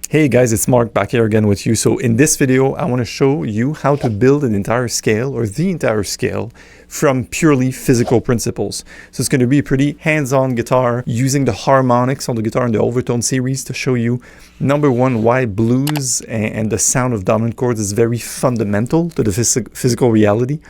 Hey guys, it's Mark back here again with you. So in this video, I want to show you how to build an entire scale or the entire scale from purely physical principles. So it's going to be a pretty hands-on guitar using the harmonics on the guitar in the overtone series to show you, number one, why blues and the sound of dominant chords is very fundamental to the physical reality.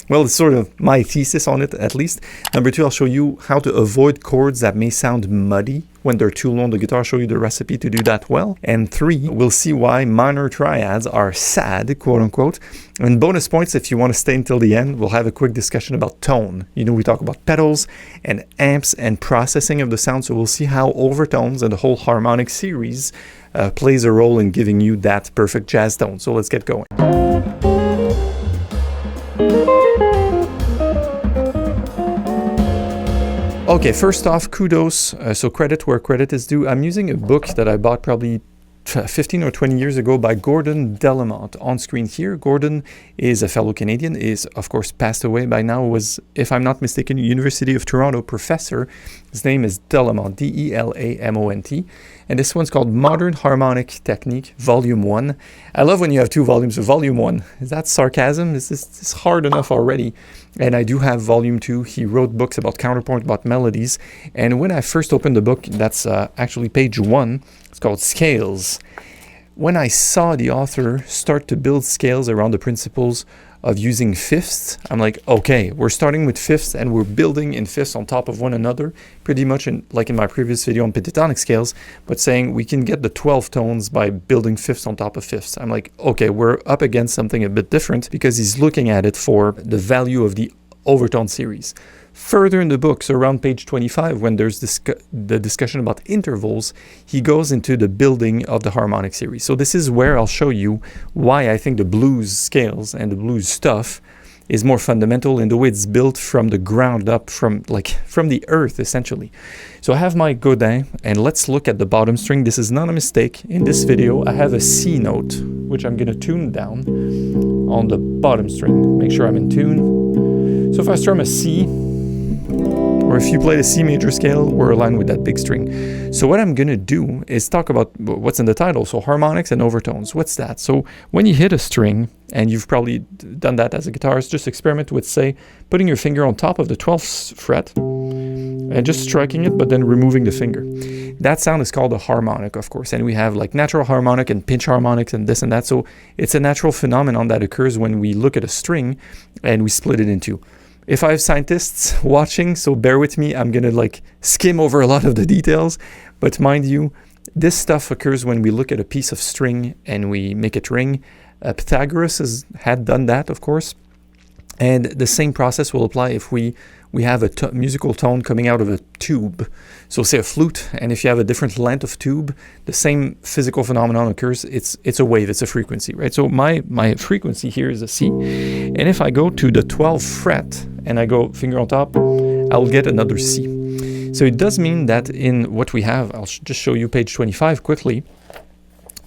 Well, it's sort of my thesis on it, at least. Number two, I'll show you how to avoid chords that may sound muddy when they're too low on the guitar. I'll show you the recipe to do that well. And three, we'll see why minor triads are sad, quote unquote. And bonus points, if you want to stay until the end, we'll have a quick discussion about tone. You know, we talk about pedals and amps and processing of the sound. So we'll see how overtones and the whole harmonic series plays a role in giving you that perfect jazz tone. So let's get going. Okay, first off, kudos, so credit where credit is due. I'm using a book that I bought probably 15 or 20 years ago by Gordon Delamont. On screen here, Gordon is a fellow Canadian, is of course passed away by now, was, if I'm not mistaken, University of Toronto professor. His name is Delamont, D-E-L-A-M-O-N-T. And this one's called Modern Harmonic Technique, Volume 1. I love when you have two volumes of Volume 1. Is that sarcasm? Is this hard enough already? And I do have Volume 2. He wrote books about counterpoint, about melodies. And when I first opened the book, that's actually page 1. It's called Scales. When I saw the author start to build scales around the principles of using fifths, I'm like, okay, we're starting with fifths and we're building in fifths on top of one another, pretty much like in my previous video on pentatonic scales, but saying we can get the 12 tones by building fifths on top of fifths. I'm like, okay, we're up against something a bit different because he's looking at it for the value of the overtone series. Further in the book, so around page 25, when there's the discussion about intervals, he goes into the building of the harmonic series. So this is where I'll show you why I think the blues scales and the blues stuff is more fundamental in the way it's built from the ground up, from the earth, essentially. So I have my Godin, and let's look at the bottom string. This is not a mistake. In this video, I have a C note, which I'm going to tune down on the bottom string. Make sure I'm in tune. So if I strum a C, or if you play the C major scale, we're aligned with that big string. So what I'm going to do is talk about what's in the title. So harmonics and overtones. What's that? So when you hit a string, and you've probably done that as a guitarist, just experiment with, say, putting your finger on top of the 12th fret and just striking it, but then removing the finger. That sound is called a harmonic, of course. And we have like natural harmonic and pinch harmonics and this and that. So it's a natural phenomenon that occurs when we look at a string and we split it in two. If I have scientists watching, so bear with me, I'm going to skim over a lot of the details. But mind you, this stuff occurs when we look at a piece of string and we make it ring. Pythagoras had done that, of course. And the same process will apply if we have a musical tone coming out of a tube. So say a flute, and if you have a different length of tube, the same physical phenomenon occurs. It's a wave, it's a frequency, right? So my frequency here is a C. And if I go to the 12th fret and I go finger on top, I'll get another C. So it does mean that in what we have, I'll just show you page 25 quickly,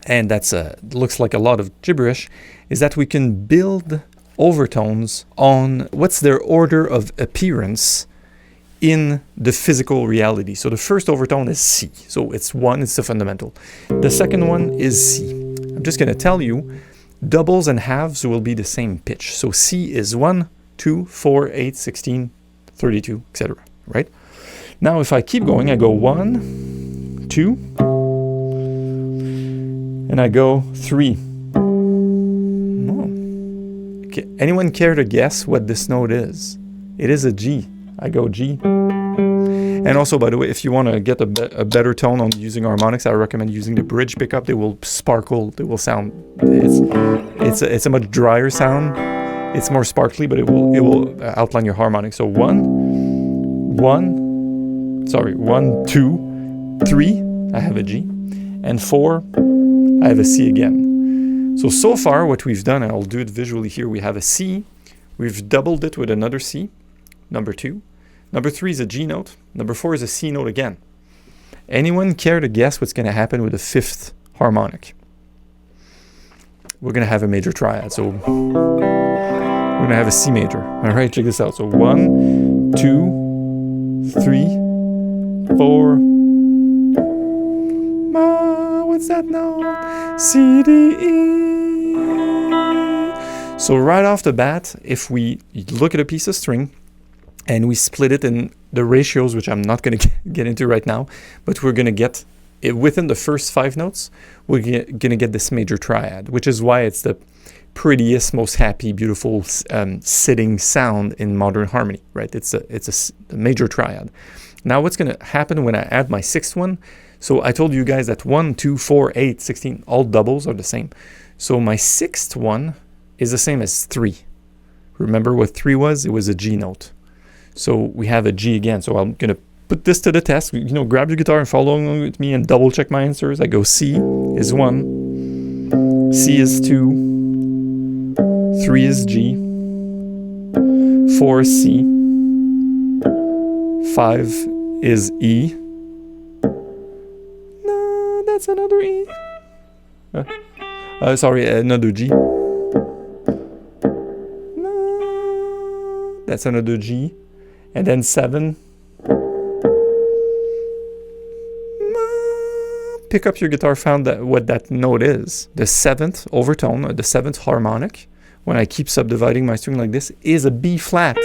and that's looks like a lot of gibberish, is that we can build overtones on what's their order of appearance in the physical reality. So the first overtone is C. So it's 1, it's the fundamental. The second one is C. I'm just going to tell you, doubles and halves will be the same pitch. So C is 1, 2, 4, 8, 16, 32, etc. Right? Now if I keep going, I go 1, 2, and I go 3. Anyone care to guess what this note is? It is a G. I go G. And also, by the way, if you want to get a better tone on using harmonics, I recommend using the bridge pickup. They will sparkle. They will sound. It's a much drier sound. It's more sparkly, but it will outline your harmonics. So 1, 2, 3. I have a G, and 4. I have a C again. So far what we've done, and I'll do it visually here, we have a C, we've doubled it with another C, number 2. Number 3 is a G note, number 4 is a C note again. Anyone care to guess what's going to happen with the 5th harmonic? We're going to have a major triad, so we're going to have a C major. All right, check this out. So 1, 2, 3, 4, what's that note? C, D, E. So right off the bat, if we look at a piece of string and we split it in the ratios, which I'm not going to get into right now, but we're going to get it within the first 5 notes, we're going to get this major triad, which is why it's the prettiest, most happy, beautiful sitting sound in modern harmony, right? It's a major triad. Now what's going to happen when I add my 6th one? So I told you guys that 1, 2, 4, 8, 16, all doubles are the same. So my 6th one is the same as 3. Remember what 3 was? It was a G note. So we have a G again. So I'm going to put this to the test. You know, grab your guitar and follow along with me and double check my answers. I go C is 1, C is 2, 3 is G, 4 is C, 5 is E. No, that's another E. Sorry, another G. No, that's another G. And then 7. Pick up your guitar, found that what that note is. The 7th overtone, or the 7th harmonic, when I keep subdividing my string like this, is a B flat.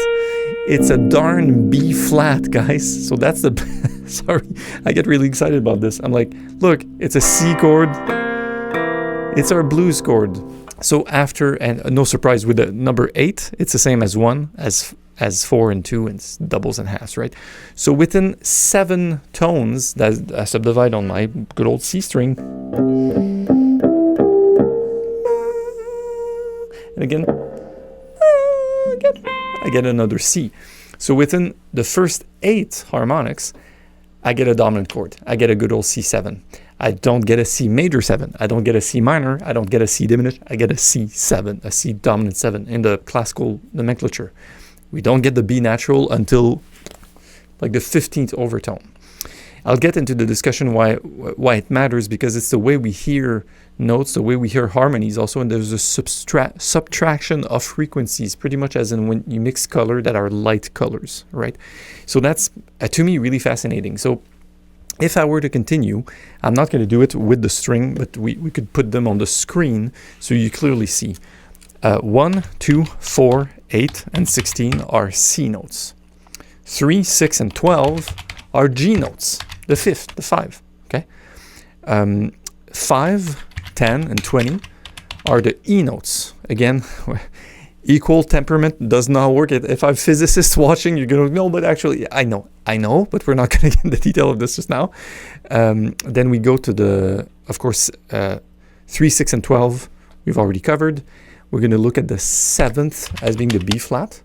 It's a darn B flat, guys. So that's the... Sorry, I get really excited about this. I'm like, look, it's a C chord. It's our blues chord. So after, and no surprise with the number 8, it's the same as 1, as 4 and 2, and it's doubles and halves, right? So within 7 tones that I subdivide on my good old C string, and again, I get another C. So within the first 8 harmonics, I get a dominant chord. I get a good old C7. I don't get a C major 7. I don't get a C minor. I don't get a C diminished. I get a C7, a C dominant 7 in the classical nomenclature. We don't get the B natural until like the 15th overtone. I'll get into the discussion why it matters, because it's the way we hear notes, the way we hear harmonies also, and there's a subtraction of frequencies, pretty much as in when you mix color that are light colors, right? So that's, to me, really fascinating. So if I were to continue, I'm not going to do it with the string, but we could put them on the screen so you clearly see. 1, 2, 4, 8, and 16 are C notes. 3, 6, and 12 are G notes. The 5th, the 5, okay? 5, 10, and 20 are the E notes. Again, equal temperament does not work. If I have physicists watching, you're going to know, but actually, I know, but we're not going to get into the detail of this just now. Then we go to the, of course, 3, 6, and 12, we've already covered. We're going to look at the 7th as being the B flat.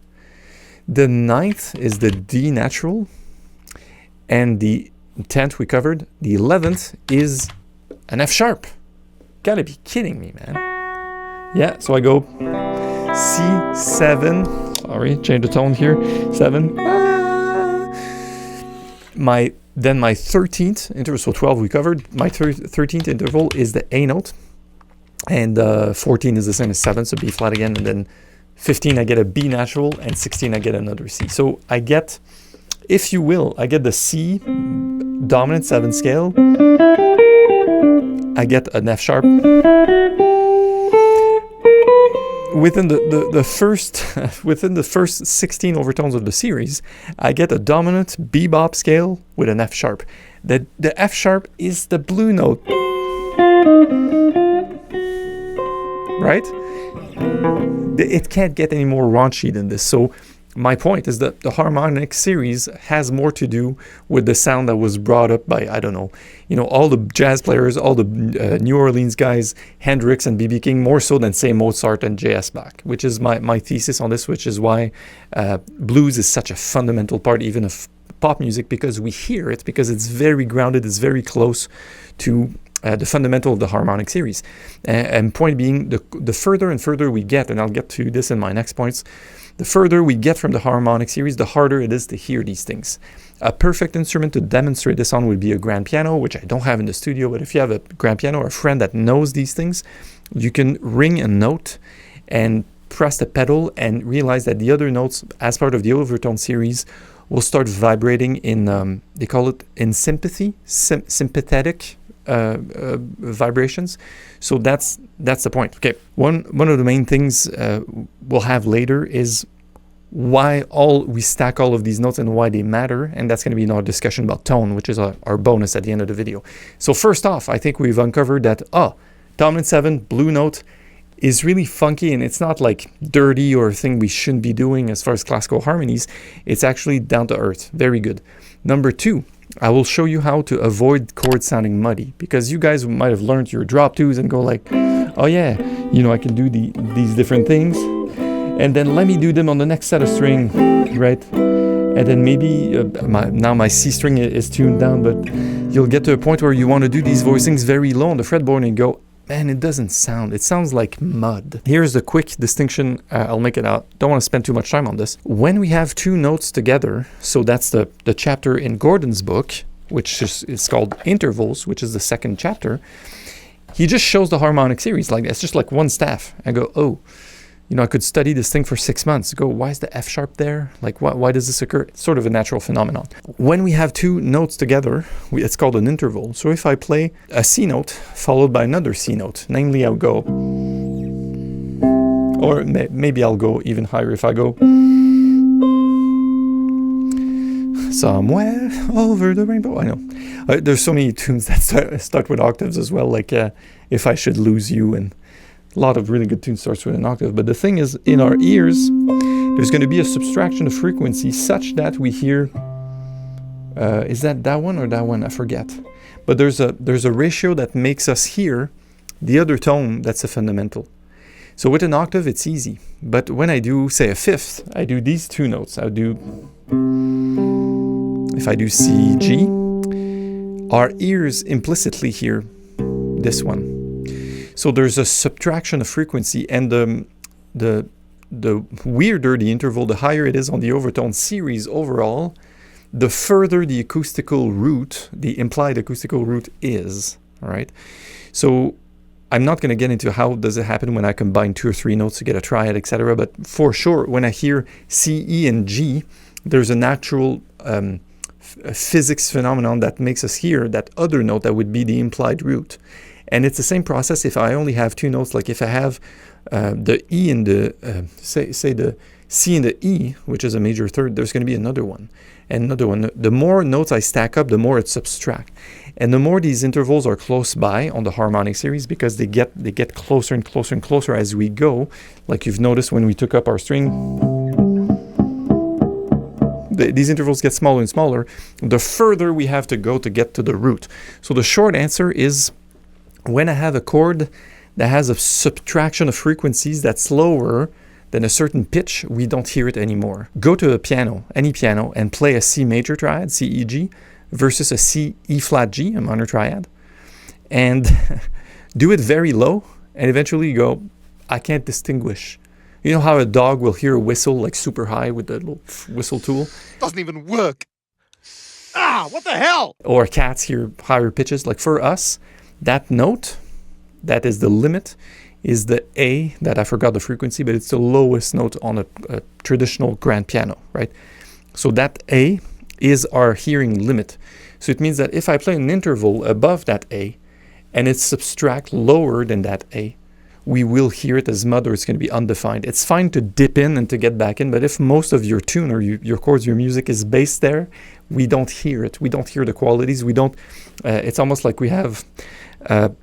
The 9th is the D natural. And the 10th we covered. The 11th is an F sharp. Gotta be kidding me, man. Yeah, so I go C7. Sorry, change the tone here. 7. Then my 13th interval, so 12 we covered. My 13th interval is the A note. And 14 is the same as 7, so B flat again. And then 15 I get a B natural, and 16 I get another C. So I get, if you will, I get the C dominant 7 scale. I get an F sharp. Within the first 16 overtones of the series, I get a dominant bebop scale with an F sharp. The F sharp is the blue note. Right? It can't get any more raunchy than this. So my point is that the Harmonic series has more to do with the sound that was brought up by, I don't know, all the jazz players, all the New Orleans guys, Hendrix and B.B. King, more so than, say, Mozart and J.S. Bach, which is my thesis on this, which is why blues is such a fundamental part even of pop music, because we hear it, because it's very grounded, it's very close to the fundamental of the Harmonic series. And point being, the further and further we get, and I'll get to this in my next points, the further we get from the Harmonic series, the harder it is to hear these things. A perfect instrument to demonstrate this on would be a grand piano, which I don't have in the studio, but if you have a grand piano or a friend that knows these things, you can ring a note and press the pedal and realize that the other notes, as part of the overtone series, will start vibrating in, they call it in sympathy, sympathetic vibrations. So that's the point. Okay, one of the main things we'll have later is why we stack all of these notes and why they matter, and that's going to be in our discussion about tone, which is our bonus at the end of the video. So first off, I think we've uncovered that dominant 7 blue note is really funky, and it's not like dirty or a thing we shouldn't be doing as far as classical harmonies. It's actually down to earth. Very good. Number 2, I will show you how to avoid chords sounding muddy, because you guys might have learned your drop 2s and go like, oh yeah, I can do these different things, and then let me do them on the next set of string, right? And then maybe now my C string is tuned down, but you'll get to a point where you want to do these voicings very low on the fretboard and go, man, it doesn't sound. It sounds like mud. Here's the quick distinction. I'll make it out. Don't want to spend too much time on this. When we have 2 notes together, so that's the chapter in Gordon's book, which is called Intervals, which is the 2nd chapter. He just shows the harmonic series like that. It's just like one staff. I go, oh, I could study this thing for 6 months. Go, why is the F sharp there? Like, why does this occur? It's sort of a natural phenomenon. When we have 2 notes together, it's called an interval. So if I play a C note followed by another C note, namely I'll go, or maybe I'll go even higher if I go, somewhere over the rainbow. I know. There's so many tunes that start with octaves as well, like If I Should Lose You, and a lot of really good tunes starts with an octave. But the thing is, in our ears, there's going to be a subtraction of frequency such that we hear, is that one or that one? I forget. But there's a ratio that makes us hear the other tone. That's a fundamental. So with an octave, it's easy. But when I do, say, a fifth, I do these 2 notes. If I do C, G, our ears implicitly hear this one. So there's a subtraction of frequency, and the weirder the interval, the higher it is on the overtone series overall, the further the acoustical root, the implied acoustical root is, all right? So I'm not going to get into how does it happen when I combine 2 or 3 notes to get a triad, etc. But for sure, when I hear C, E, and G, there's a natural physics phenomenon that makes us hear that other note that would be the implied root. And it's the same process if I only have 2 notes. Like if I have the E and the, say the C and the E, which is a major third, there's going to be another one and another one. The more notes I stack up, the more it subtract. And the more these intervals are close by on the harmonic series, because they get closer and closer and closer as we go. Like you've noticed when we took up our string, these intervals get smaller and smaller, the further we have to go to get to the root. So the short answer is, when I have a chord that has a subtraction of frequencies that's lower than a certain pitch, we don't hear it anymore. Go to a piano, any piano, and play a C major triad, C, E, G, versus a C, E flat, G, a minor triad, and do it very low, and eventually you go, I can't distinguish. You know how a dog will hear a whistle like super high with the little whistle tool? Doesn't even work. What the hell? Or cats hear higher pitches. Like for us, that note, that is the limit, is the A, that I forgot the frequency, but it's the lowest note on a traditional grand piano, right? So that A is our hearing limit. So it means that if I play an interval above that A, and it's subtract lower than that A, we will hear it as mud, or it's going to be undefined. It's fine to dip in and to get back in, but if most of your tune or your chords, your music is based there, we don't hear it. We don't hear the qualities. We don't. It's almost like we have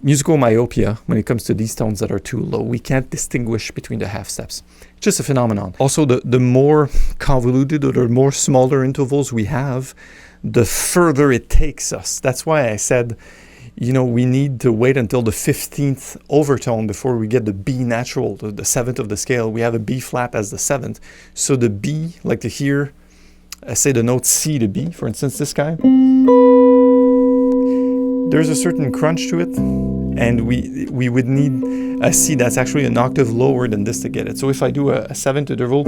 musical myopia when it comes to these tones that are too low. We can't distinguish between the half steps. It's just a phenomenon. Also, the more convoluted or the more smaller intervals we have, the further it takes us. That's why I said, we need to wait until the 15th overtone before we get the B natural, the 7th of the scale. We have a B flat as the 7th. So the B, like to hear, say the note C to B, for instance, this guy, there's a certain crunch to it, and we would need a C that's actually an octave lower than this to get it. So if I do a 7th interval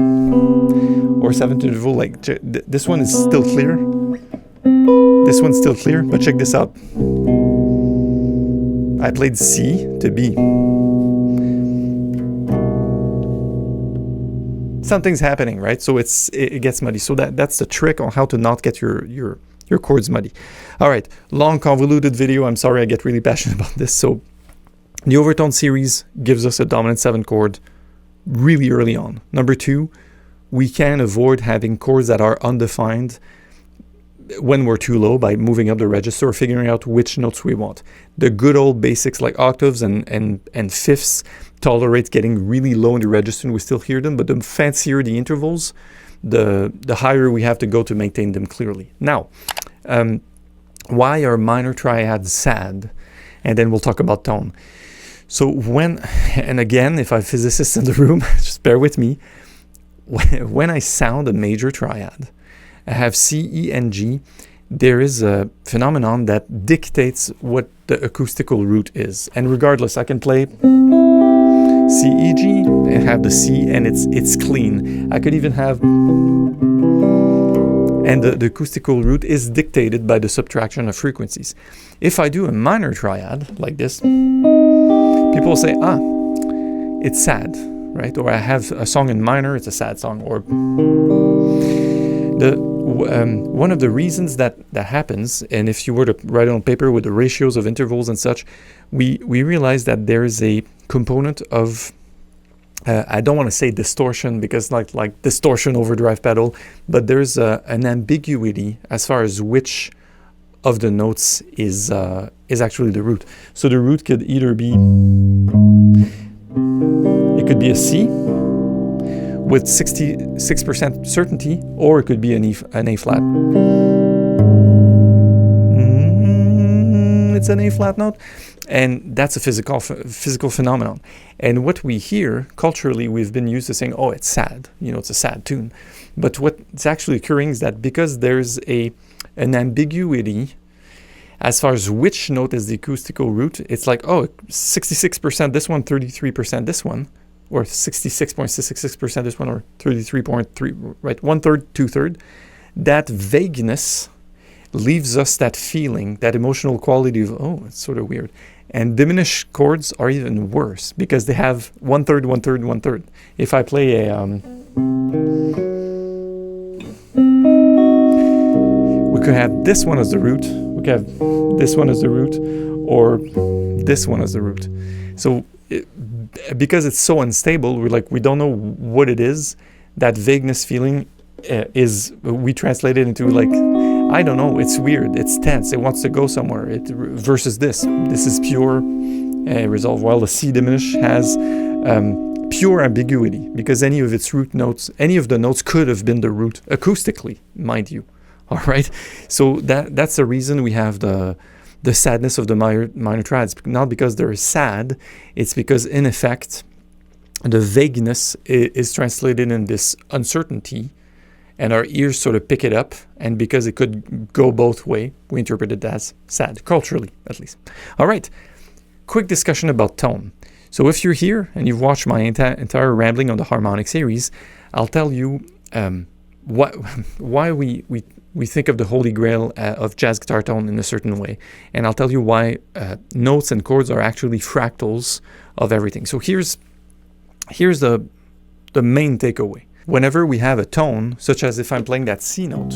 or 7th interval, like this one is still clear, this one's still clear, but check this out. I played C to B. Something's happening, right? So it gets muddy. So that's the trick on how to not get your your chords muddy. All right, long convoluted video. I'm sorry I get really passionate about this. So the overtone series gives us a dominant 7 chord really early on. Number 2, we can avoid having chords that are undefined when we're too low by moving up the register or figuring out which notes we want. The good old basics like octaves and fifths tolerate getting really low in the register and we still hear them, but the fancier the intervals, the higher we have to go to maintain them clearly. Now, why are minor triads sad? And then we'll talk about tone. So and again, if I have physicists in the room, just bear with me, when I sound a major triad, I have C, E, and G, there is a phenomenon that dictates what the acoustical root is. And regardless, I can play C, E, G, and have the C, and it's clean. I could even have, and the acoustical root is dictated by the subtraction of frequencies. If I do a minor triad, like this, people say, it's sad, right? Or I have a song in minor, it's a sad song. Or one of the reasons that happens, and if you were to write it on paper with the ratios of intervals and such, we realize that there is a component of, I don't want to say distortion because like distortion overdrive pedal, but there's an ambiguity as far as which of the notes is actually the root. So the root could either be, it could be a C with 66% certainty, or it could be an A flat. It's an A flat note, and that's a physical phenomenon. And what we hear culturally, we've been used to saying, "Oh, it's sad," it's a sad tune. But what's actually occurring is that because there's an ambiguity as far as which note is the acoustical root, it's like, 66% this one, 33% this one, or 66.66% this one, or 33.3, right? 1/3, 2/3. That vagueness leaves us that feeling, that emotional quality of, it's sort of weird. And diminished chords are even worse because they have 1/3, 1/3, 1/3. If I play we could have this one as the root, we could have this one as the root, or this one as the root. So because it's so unstable, we don't know what it is. That vagueness feeling we translate it into I don't know, it's weird, it's tense, it wants to go somewhere, versus this is pure resolve, while the C diminished has pure ambiguity, because any of its root notes, any of the notes could have been the root, acoustically, mind you. All right, so that's the reason we have the sadness of the minor triads, not because they're sad, it's because in effect the vagueness is translated in this uncertainty, and our ears sort of pick it up, and because it could go both ways, we interpret it as sad, culturally at least. All right, quick discussion about tone. So if you're here and you've watched my entire rambling on the harmonic series, I'll tell you why we think of the holy grail of jazz guitar tone in a certain way, and I'll tell you why notes and chords are actually fractals of everything. So here's the main takeaway. Whenever we have a tone, such as if I'm playing that C note,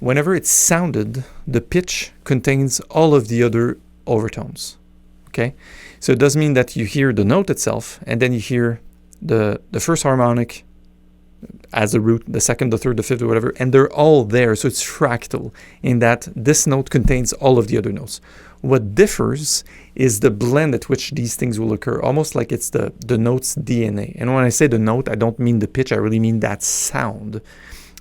whenever it's sounded, the pitch contains all of the other overtones. Okay, so it does mean that you hear the note itself, and then you hear the first harmonic as the root, the second, the third, the fifth, or whatever, and they're all there. So it's fractal in that this note contains all of the other notes. What differs is the blend at which these things will occur, almost like it's the note's DNA. And when I say the note, I don't mean the pitch, I really mean that sound.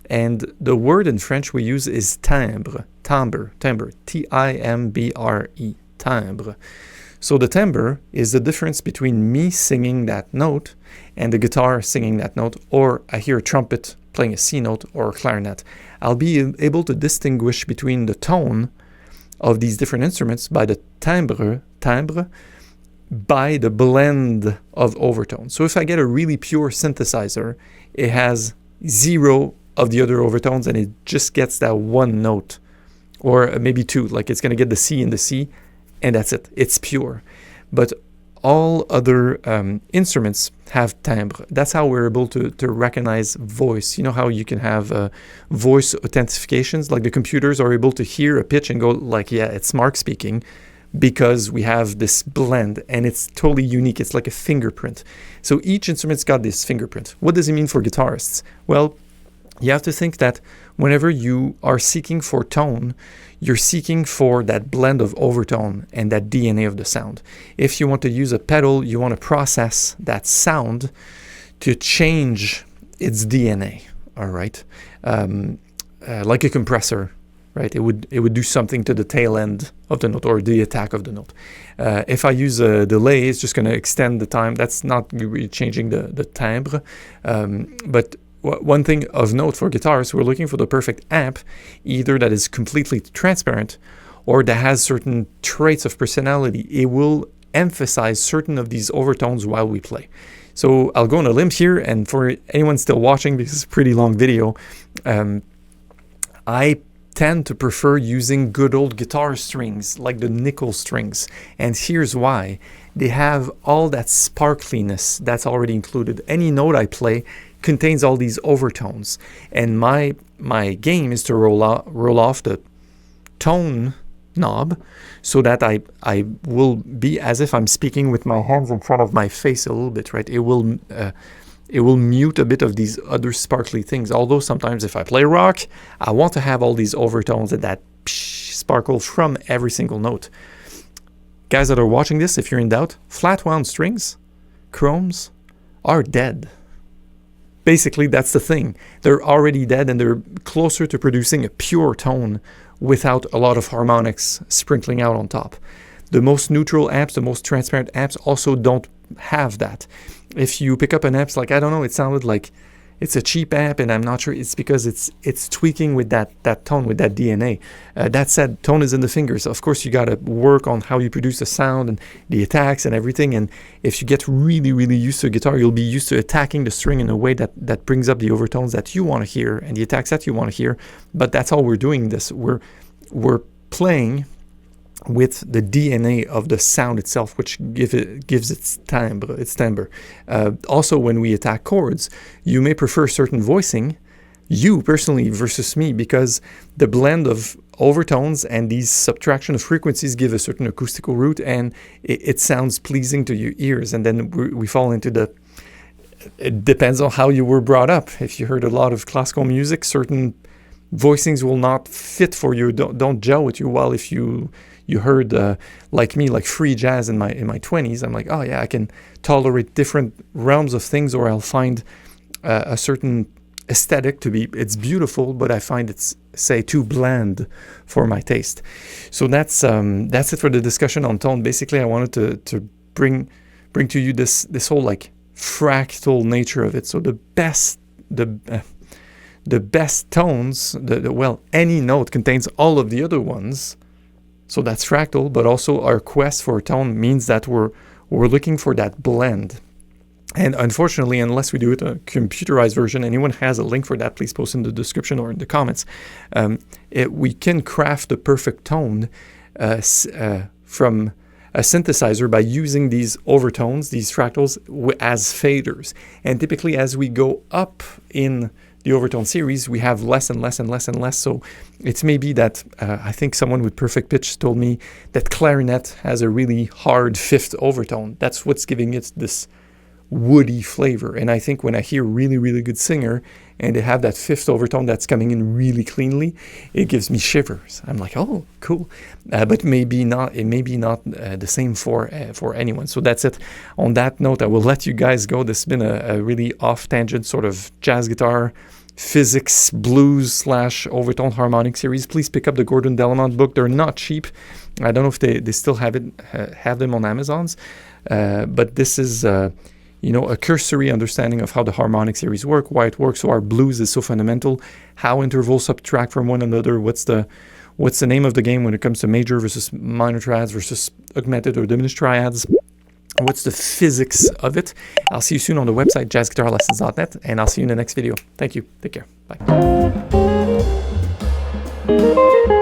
And the word in French we use is timbre, T-I-M-B-R-E, timbre. So the timbre is the difference between me singing that note and the guitar singing that note, or I hear a trumpet playing a C note or a clarinet. I'll be able to distinguish between the tone of these different instruments by the timbre, by the blend of overtones. So if I get a really pure synthesizer, it has 0 of the other overtones and it just gets that one note, or maybe 2, like it's going to get the C and the C, and that's it. It's pure. But all other instruments have timbre. That's how we're able to recognize voice. You know how you can have voice authentications, like the computers are able to hear a pitch and go like, yeah, it's Marc speaking, because we have this blend and it's totally unique. It's like a fingerprint. So each instrument's got this fingerprint. What does it mean for guitarists? Well, you have to think that whenever you are seeking for tone, you're seeking for that blend of overtone and that DNA of the sound. If you want to use a pedal, you want to process that sound to change its DNA, all right? Like a compressor, right? It would do something to the tail end of the note or the attack of the note. If I use a delay, it's just going to extend the time. That's not really changing the timbre. But one thing of note for guitarists, we're looking for the perfect amp, either that is completely transparent or that has certain traits of personality. It will emphasize certain of these overtones while we play. So I'll go on a limb here, and for anyone still watching, because it's a pretty long video, I tend to prefer using good old guitar strings like the nickel strings, and here's why. They have all that sparkliness that's already included. Any note I play contains all these overtones, and my game is to roll off the tone knob so that I will be as if I'm speaking with my hands in front of my face a little bit, right? It will mute a bit of these other sparkly things. Although sometimes if I play rock, I want to have all these overtones and that sparkle from every single note. Guys that are watching this, if you're in doubt, flat wound strings, chromes, are dead. Basically, that's the thing. They're already dead, and they're closer to producing a pure tone without a lot of harmonics sprinkling out on top. The most neutral amps, the most transparent amps also don't have that. If you pick up an amp, like, I don't know, it sounded like it's a cheap amp, and I'm not sure it's because it's tweaking with that tone, with that DNA. That said, tone is in the fingers. Of course, you got to work on how you produce the sound and the attacks and everything. And if you get really, really used to a guitar, you'll be used to attacking the string in a way that brings up the overtones that you want to hear and the attacks that you want to hear. But that's all we're doing this. We're playing with the DNA of the sound itself, which gives its timbre. Also, when we attack chords, you may prefer certain voicing, you personally versus me, because the blend of overtones and these subtraction of frequencies give a certain acoustical root, and it sounds pleasing to your ears. And then we fall into it depends on how you were brought up. If you heard a lot of classical music, certain voicings will not fit for you, don't gel with you. While if you heard, like me, like free jazz in my 20s, I'm like, oh yeah, I can tolerate different realms of things, or I'll find a certain aesthetic to be, it's beautiful, but I find it's, say, too bland for my taste. So that's it for the discussion on tone. Basically, I wanted to bring to you this whole like fractal nature of it. So the best tones, any note contains all of the other ones. So that's fractal, but also our quest for tone means that we're looking for that blend. And unfortunately, unless we do it a computerized version, anyone has a link for that, please post in the description or in the comments. We can craft the perfect tone from a synthesizer by using these overtones, these fractals, as faders. And typically, as we go up in the overtone series, we have less and less and less and less. So it's maybe that, I think someone with perfect pitch told me that clarinet has a really hard fifth overtone. That's what's giving it this woody flavor. And I think when I hear really, really good singer and they have that fifth overtone that's coming in really cleanly, it gives me shivers. I'm like, oh, cool. But maybe not. It may be not the same for anyone. So that's it. On that note, I will let you guys go. This has been a really off-tangent sort of jazz guitar physics blues / overtone harmonic series. Please pick up the Gordon Delamont book. They're not cheap. I don't know if they still have them on Amazon's, but this is a cursory understanding of how the harmonic series work, why it works, why blues is so fundamental, how intervals subtract from one another, what's the name of the game when it comes to major versus minor triads versus augmented or diminished triads. What's the physics of it? I'll see you soon on the website, jazzguitarlessons.net, and I'll see you in the next video. Thank you. Take care. Bye.